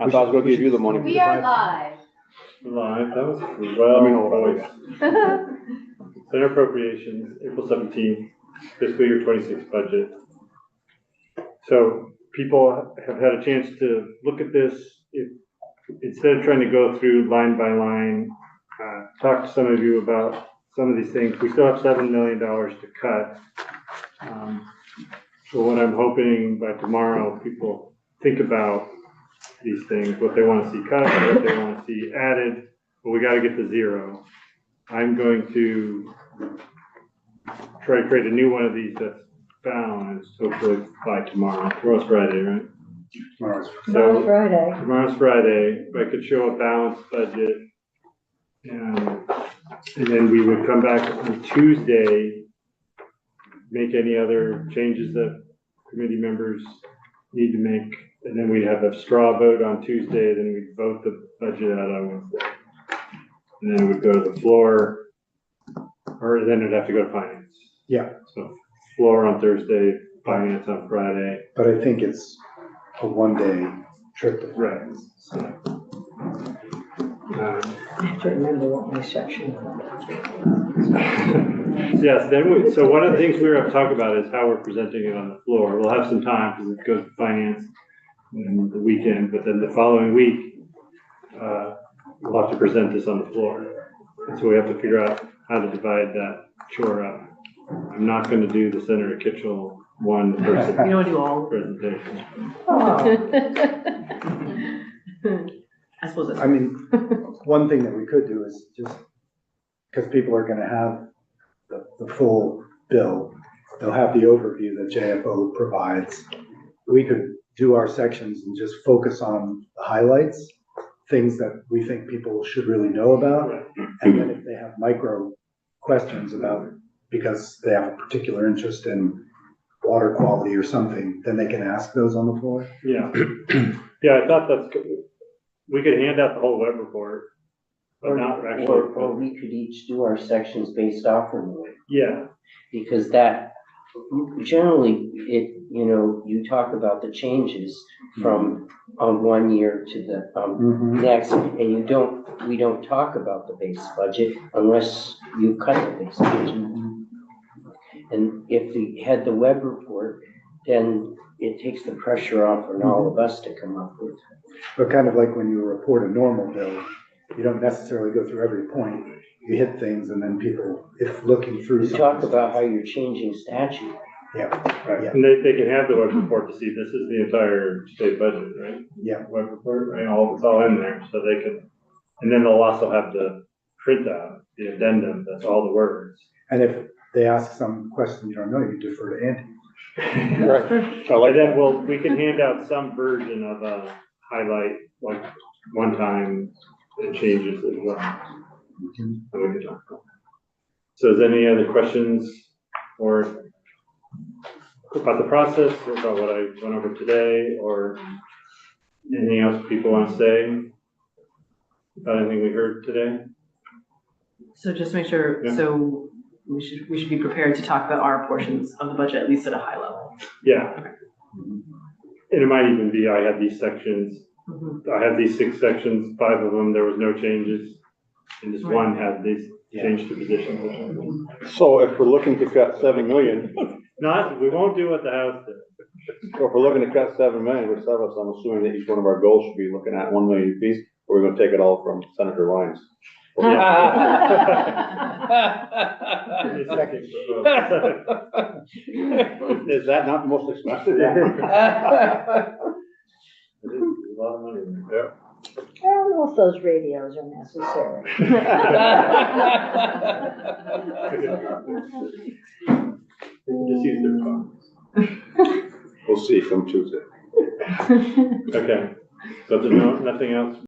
I thought I was gonna give you the money. We are live. Live, that was Let me well know what I voiced. Senate Appropriations, April 17th, fiscal year 26 budget. So people have had a chance to look at this. Instead of trying to go through line by line, talk to some of you about some of these things. We still have $7 million to cut. So what I'm hoping by tomorrow, people think about these things, what they want to see cut, what they want to see added, but we got to get to zero. I'm going to try to create a new one of these that's balanced, hopefully by tomorrow. Tomorrow's Friday, right? Tomorrow's Friday. Tomorrow's Friday. If I could show a balanced budget, and then we would come back on Tuesday, make any other changes that committee members need to make, and then we'd have a straw vote on Tuesday, then we'd vote the budget out on Wednesday. And then it would go to the floor, or then it'd have to go to finance. Yeah. So floor on Thursday, finance on Friday. But I think it's a one-day trip to Right. France. So, I have to remember what my section yes, so one of the things we're going to talk about is how we're presenting it on the floor. We'll have some time because it goes to finance in the weekend, but then the following week, we'll have to present this on the floor. And so we have to figure out how to divide that chore up. I'm not going to do the Senator Kitchell one person You don't do all. presentation. I suppose that's. I mean, one thing that we could do is just, because people are gonna have the full bill, they'll have the overview that JFO provides. We could do our sections and just focus on the highlights, things that we think people should really know about. And then if they have micro questions about, because they have a particular interest in water quality or something, then they can ask those on the floor. Yeah. Yeah, I thought that's good. We could hand out the whole web report, but not actually. Or we could each do our sections based off of it, Yeah, because that, generally, you talk about the changes from, 1 year to the, next, and we don't talk about the base budget unless you cut the base budget. And if we had the web report, then it takes the pressure off on all of us to come up with. But kind of like when you report a normal bill, you don't necessarily go through every point. You hit things and then people, if looking through. You talk about how you're changing statute. Yeah, yeah, and they can have the web report to see this is the entire state budget, right? yeah. Web report, right? It's all in there, so they can, and then they'll also have the printout, the addendum, that's all the words. And if they ask some question you don't know, you defer to Andy. Right. I And like then that. we can hand out some version of a highlight, like one time it changes as well. And we can talk about that. So is there any other questions or about the process, or about what I went over today, or anything else people want to say about anything we heard today? So just make sure, Yeah. so we should be prepared to talk about our portions of the budget, at least at a high level. Yeah. And it might even be, I have these sections, I have these 6 sections, 5 of them, there was no changes. And this one had these changed to positions. So if we're looking to cut 7 million, We won't do what the House did. so if we're looking to cut 7 million, which some of us, I'm assuming that each one of our goals should be looking at 1 million apiece, or we're gonna take it all from Senator Lyons. Is that not the most expensive? It is a lot of money. Yeah. I don't know if those radios are necessary. They can just use their phones. We'll see come Tuesday. Okay, so there's nothing else